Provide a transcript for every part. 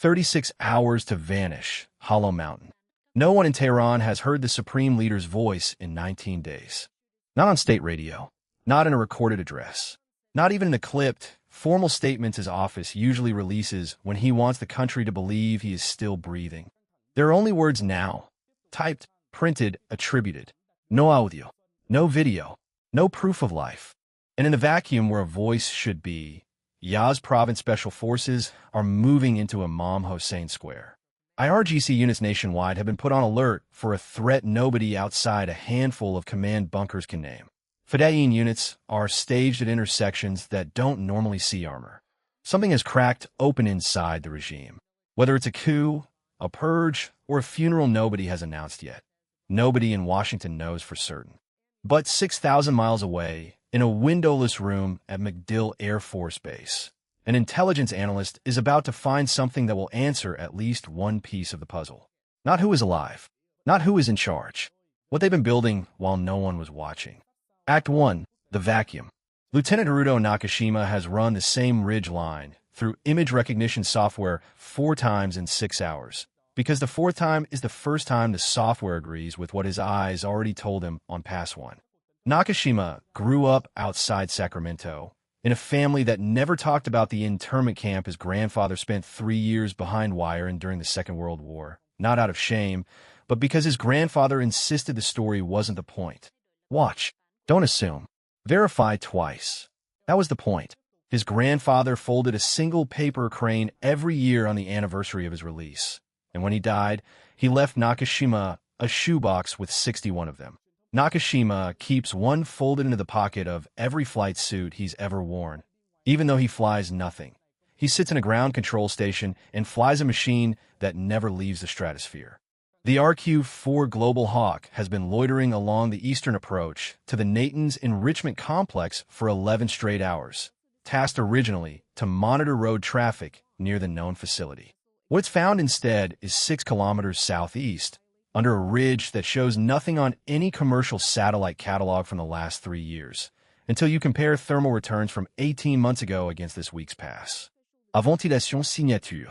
36 hours to vanish, Hollow Mountain. No one in Tehran has heard the Supreme Leader's voice in 19 days. Not on state radio, not in a recorded address, not even in a clipped, formal statements his office usually releases when he wants the country to believe he is still breathing. There are only words now, typed, printed, attributed. No audio, no video, no proof of life. And in the vacuum where a voice should be, Yaz Province Special Forces are moving into Imam Hossein Square. IRGC units nationwide have been put on alert for a threat nobody outside a handful of command bunkers can name. Fedayeen units are staged at intersections that don't normally see armor. Something has cracked open inside the regime. Whether it's a coup, a purge, or a funeral nobody has announced yet. Nobody in Washington knows for certain. But 6,000 miles away, in a windowless room at MacDill Air Force Base, an intelligence analyst is about to find something that will answer at least one piece of the puzzle. Not who is alive, not who is in charge, what they've been building while no one was watching. Act 1. The Vacuum. Lieutenant Haruto Nakashima has run the same ridge line through image recognition software 4 times in 6 hours, because the 4th time is the first time the software agrees with what his eyes already told him on pass 1. Nakashima grew up outside Sacramento, in a family that never talked about the internment camp his grandfather spent 3 years behind wire in during the Second World War, not out of shame, but because his grandfather insisted the story wasn't the point. Watch. Don't assume. Verify twice. That was the point. His grandfather folded a single paper crane every year on the anniversary of his release. And when he died, he left Nakashima a shoebox with 61 of them. Nakashima keeps one folded into the pocket of every flight suit he's ever worn, even though he flies nothing. He sits in a ground control station and flies a machine that never leaves the stratosphere. The RQ-4 Global Hawk has been loitering along the eastern approach to the Natanz Enrichment Complex for 11 straight hours, tasked originally to monitor road traffic near the known facility. What it's found instead is 6 kilometers southeast, under a ridge that shows nothing on any commercial satellite catalog from the last 3 years, until you compare thermal returns from 18 months ago against this week's pass. A ventilation signature.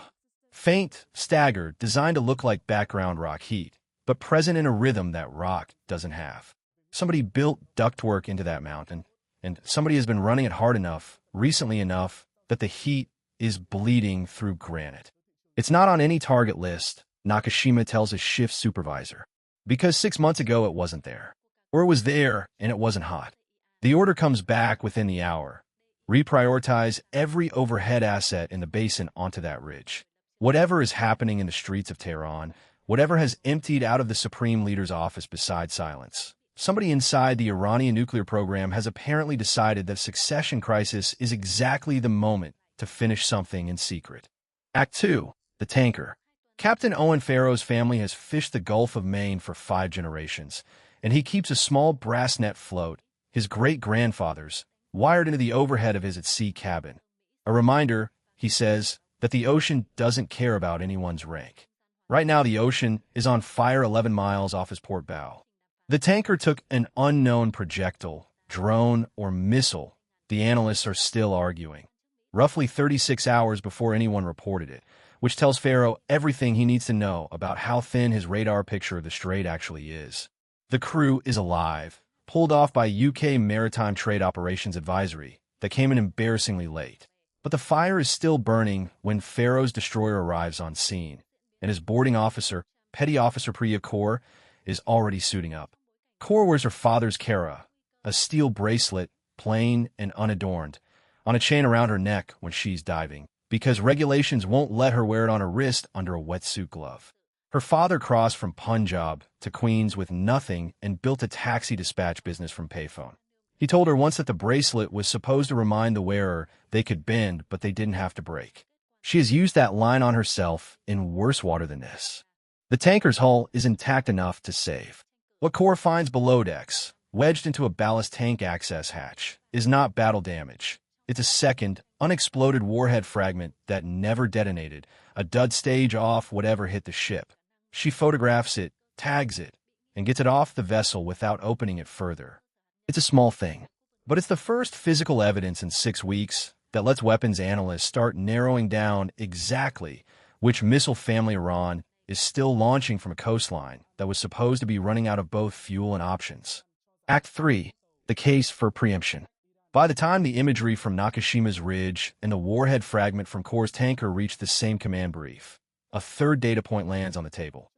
Faint, staggered, designed to look like background rock heat, but present in a rhythm that rock doesn't have. Somebody built ductwork into that mountain, and somebody has been running it hard enough, recently enough, that the heat is bleeding through granite. It's not on any target list, Nakashima tells his shift supervisor, because 6 months ago it wasn't there. Or it was there, and it wasn't hot. The order comes back within the hour. Reprioritize every overhead asset in the basin onto that ridge. Whatever is happening in the streets of Tehran, whatever has emptied out of the Supreme Leader's office besides silence. Somebody inside the Iranian nuclear program has apparently decided that succession crisis is exactly the moment to finish something in secret. Act 2. The Tanker. Captain Owen Farrow's family has fished the Gulf of Maine for 5 generations, and he keeps a small brass net float, his great-grandfather's, wired into the overhead of his at-sea cabin. A reminder, he says, that the ocean doesn't care about anyone's rank. Right now the ocean is on fire 11 miles off his port bow. The tanker took an unknown projectile, drone, or missile. The analysts are still arguing. Roughly 36 hours before anyone reported it, which tells Farrow everything he needs to know about how thin his radar picture of the strait actually is. The crew is alive, pulled off by UK Maritime Trade Operations Advisory, that came in embarrassingly late. But the fire is still burning when Farrow's destroyer arrives on scene, and his boarding officer, Petty Officer Priya Kaur, is already suiting up. Kaur wears her father's kara, a steel bracelet, plain and unadorned, on a chain around her neck when she's diving, because regulations won't let her wear it on her wrist under a wetsuit glove. Her father crossed from Punjab to Queens with nothing and built a taxi dispatch business from payphone. He told her once that the bracelet was supposed to remind the wearer they could bend, but they didn't have to break. She has used that line on herself in worse water than this. The tanker's hull is intact enough to save. What Kaur finds below decks, wedged into a ballast tank access hatch, is not battle damage. It's a second, unexploded warhead fragment that never detonated, a dud stage off whatever hit the ship. She photographs it, tags it, and gets it off the vessel without opening it further. It's a small thing, but it's the first physical evidence in 6 weeks that lets weapons analysts start narrowing down exactly which missile family Iran is still launching from a coastline that was supposed to be running out of both fuel and options. Act 3. The case for preemption. By the time the imagery from Nakashima's Ridge and the warhead fragment from Kors tanker reached the same command brief, a third data point lands on the table.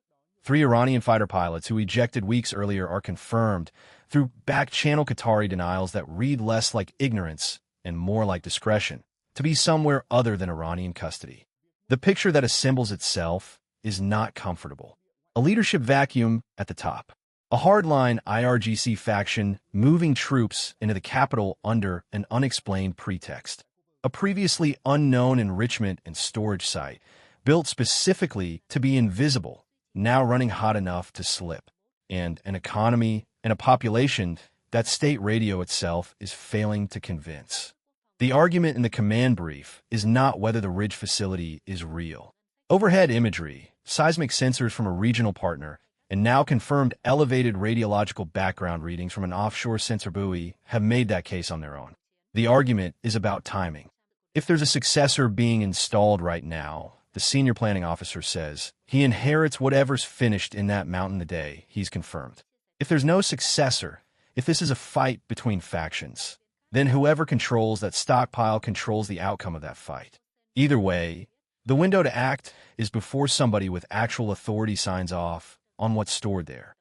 3 Iranian fighter pilots who ejected weeks earlier are confirmed through back-channel Qatari denials that read less like ignorance and more like discretion to be somewhere other than Iranian custody. The picture that assembles itself is not comfortable. A leadership vacuum at the top. A hardline IRGC faction moving troops into the capital under an unexplained pretext. A previously unknown enrichment and storage site, built specifically to be invisible, now running hot enough to slip. And an economy and a population that state radio itself is failing to convince. The argument in the command brief is not whether the Ridge facility is real. Overhead imagery, seismic sensors from a regional partner, and now confirmed elevated radiological background readings from an offshore sensor buoy have made that case on their own. The argument is about timing. If there's a successor being installed right now, the senior planning officer says, he inherits whatever's finished in that mountain the day he's confirmed. If there's no successor, if this is a fight between factions, then whoever controls that stockpile controls the outcome of that fight. Either way, the window to act is before somebody with actual authority signs off on what's stored there.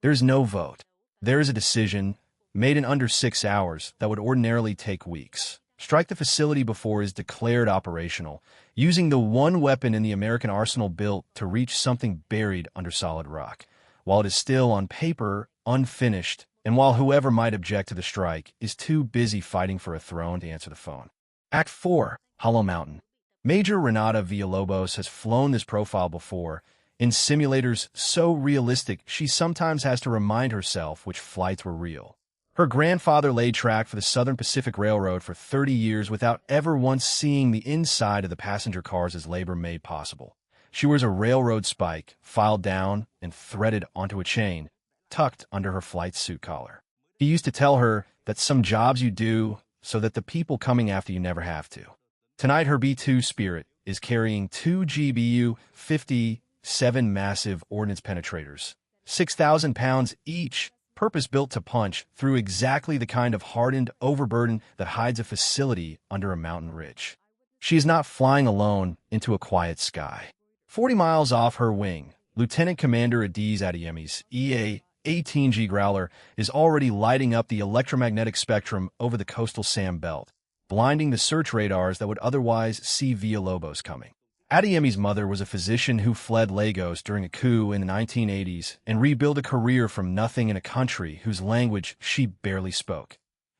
There's no vote. There is a decision made in under 6 hours that would ordinarily take weeks. Strike the facility before it is declared operational, using the one weapon in the American arsenal built to reach something buried under solid rock, while it is still on paper, unfinished, and while whoever might object to the strike is too busy fighting for a throne to answer the phone. Act 4. Hollow Mountain. Major Renata Villalobos has flown this profile before, in simulators so realistic she sometimes has to remind herself which flights were real. Her grandfather laid track for the Southern Pacific Railroad for 30 years without ever once seeing the inside of the passenger cars as labor made possible. She wears a railroad spike, filed down and threaded onto a chain, tucked under her flight suit collar. He used to tell her that some jobs you do so that the people coming after you never have to. Tonight her B-2 Spirit is carrying 2 GBU-57 Massive Ordnance Penetrators, 6,000 pounds each, purpose-built to punch through exactly the kind of hardened overburden that hides a facility under a mountain ridge. She is not flying alone into a quiet sky. 40 miles off her wing, Lieutenant Commander Adiz Adeyemi's EA-18G Growler is already lighting up the electromagnetic spectrum over the coastal sand belt, blinding the search radars that would otherwise see Villalobos coming. Adeyemi's mother was a physician who fled Lagos during a coup in the 1980s and rebuilt a career from nothing in a country whose language she barely spoke.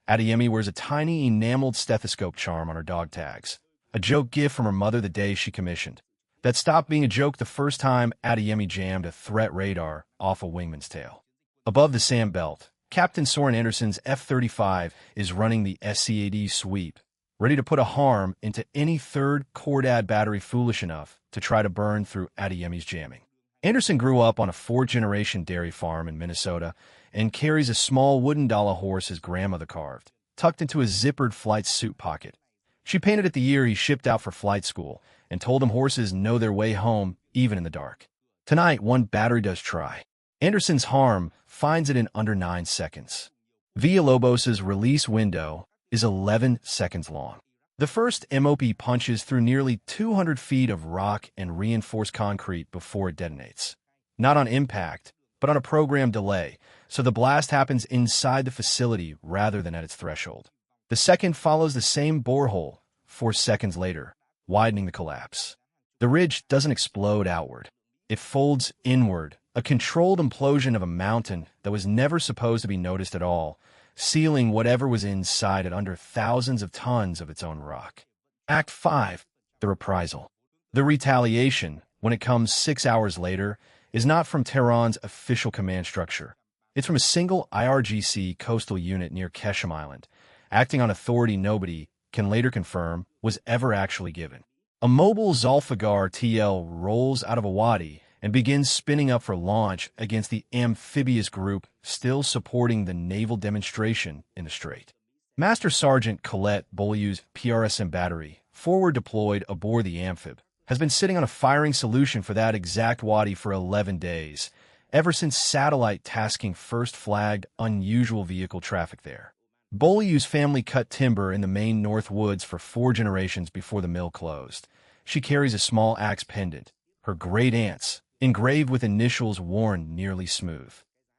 Adeyemi wears a tiny enameled stethoscope charm on her dog tags, a joke gift from her mother the day she commissioned. That stopped being a joke the first time Adeyemi jammed a threat radar off a wingman's tail. Above the sand belt, Captain Soren Anderson's F-35 is running the SCAD sweep, ready to put a harm into any third Cordad battery foolish enough to try to burn through Adeyemi's jamming. Anderson grew up on a 4th-generation dairy farm in Minnesota and carries a small wooden dollar horse his grandmother carved, tucked into a zippered flight suit pocket. She painted it the year he shipped out for flight school and told him horses know their way home even in the dark. Tonight, one battery does try. Anderson's harm finds it in under 9 seconds. Villalobos's release window is 11 seconds long. The first MOP punches through nearly 200 feet of rock and reinforced concrete before it detonates. Not on impact, but on a programmed delay, so the blast happens inside the facility rather than at its threshold. The second follows the same borehole 4 seconds later, widening the collapse. The ridge doesn't explode outward. It folds inward, a controlled implosion of a mountain that was never supposed to be noticed at all, sealing whatever was inside at under thousands of tons of its own rock. Act 5. The reprisal. The retaliation, when it comes 6 hours later, is not from Tehran's official command structure. It's from a single IRGC coastal unit near Keshem Island, acting on authority nobody can later confirm was ever actually given. A mobile Zulfiqar TL rolls out of a wadi and begins spinning up for launch against the amphibious group still supporting the naval demonstration in the strait. Master Sergeant Colette Beaulieu's PRSM battery, forward deployed aboard the amphib, has been sitting on a firing solution for that exact wadi for 11 days, ever since satellite tasking first flagged unusual vehicle traffic there. Boliyu's family cut timber in the Maine North Woods for 4 generations before the mill closed. She carries a small axe pendant, her great-aunt's, engraved with initials worn nearly smooth.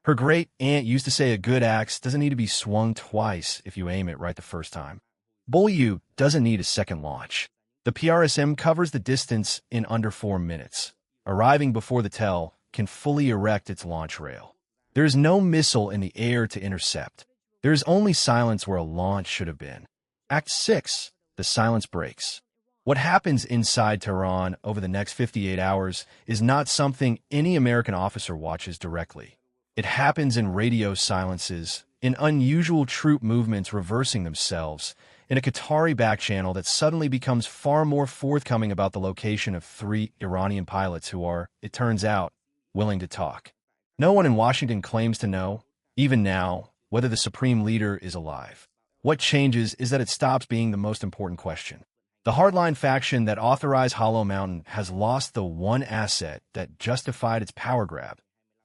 Her great-aunt used to say a good axe doesn't need to be swung twice if you aim it right the first time. Boliyu doesn't need a second launch. The PRSM covers the distance in under 4 minutes. Arriving before the TEL can fully erect its launch rail. There is no missile in the air to intercept. There is only silence where a launch should have been. Act 6. The silence breaks. What happens inside Tehran over the next 58 hours is not something any American officer watches directly. It happens in radio silences, in unusual troop movements reversing themselves, in a Qatari backchannel that suddenly becomes far more forthcoming about the location of 3 Iranian pilots who are, it turns out, willing to talk. No one in Washington claims to know, even now, whether the Supreme Leader is alive. What changes is that it stops being the most important question. The hardline faction that authorized Hollow Mountain has lost the one asset that justified its power grab,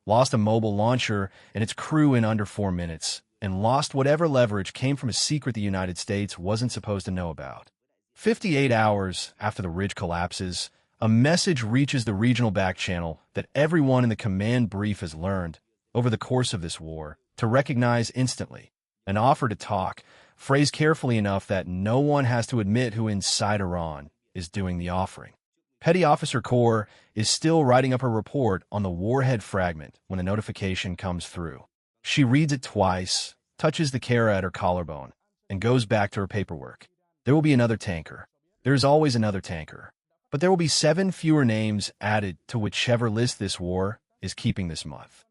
lost a mobile launcher and its crew in under 4 minutes, and lost whatever leverage came from a secret the United States wasn't supposed to know about. 58 hours after the ridge collapses, a message reaches the regional backchannel that everyone in the command brief has learned, over the course of this war, to recognize instantly. An offer to talk, phrased carefully enough that no one has to admit who inside Iran is doing the offering. Petty Officer Kaur is still writing up her report on the warhead fragment when the notification comes through. She reads it twice, touches the Kara at her collarbone, and goes back to her paperwork. There will be another tanker. There is always another tanker. But there will be 7 fewer names added to whichever list this war is keeping this month.